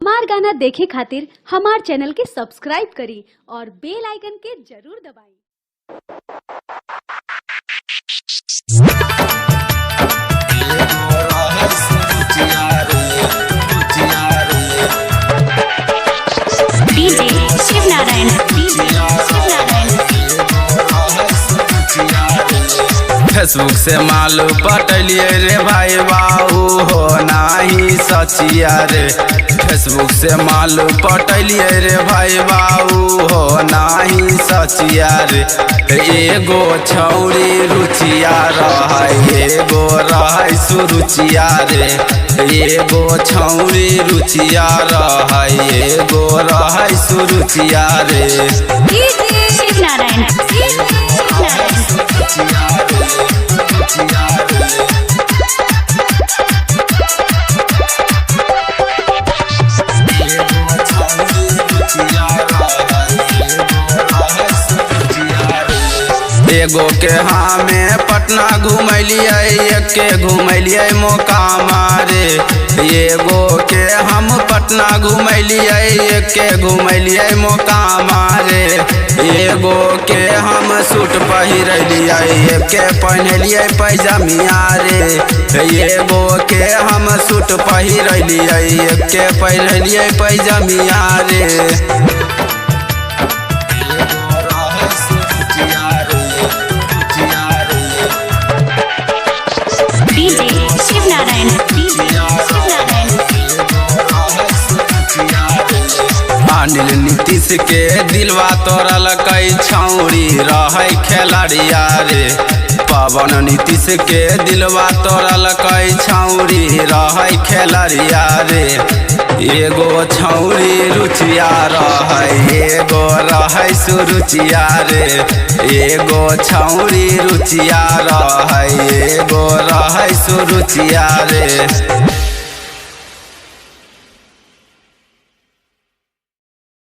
हमार गाना देखे खातिर हमार चैनल के सब्सक्राइब करी और बेल आइकन के जरूर दबाई। डीजे शिवनारायण फेसबुक से मालू पटलिए रे भाई बाबू हो नाही सचिया रे। फेसबुक से मालू पटलिए रे भाई बाबू हो नाही सचिया रे। एगो छौरी रुचिया रहै एगो रहै सुरुचिया रे। एगो छौरी रुचिया रहै एगो रहै सुरुचिया रे। डीजे शिवनारायण एगो के हमें पटना घुमलिए एक के घुमलिए मौका मारे। एगो के हम पटना घुमलिए एक के घुमलिए मौका मारे। एगो के हम सूट पहिरलिए एक के पहनलिए पैजामिया रे। एगो के हम सूट पहिरलिए एक के पहिरलिए पैजामिया रे। डीजे शिवनारायण अनिल नीतीश के दिलवा तोड़ल कई छौरी रहै खेलड़िया रे। पवन नीतीश के दिलवा तोड़ल कई छौरी रहै खेलड़िया रे। एगो छौरी रुचिया रहै एगो रहै सुरुचिया रे। एगो छौरी रुचिया रहै एगो रहै सुरुचिया रे।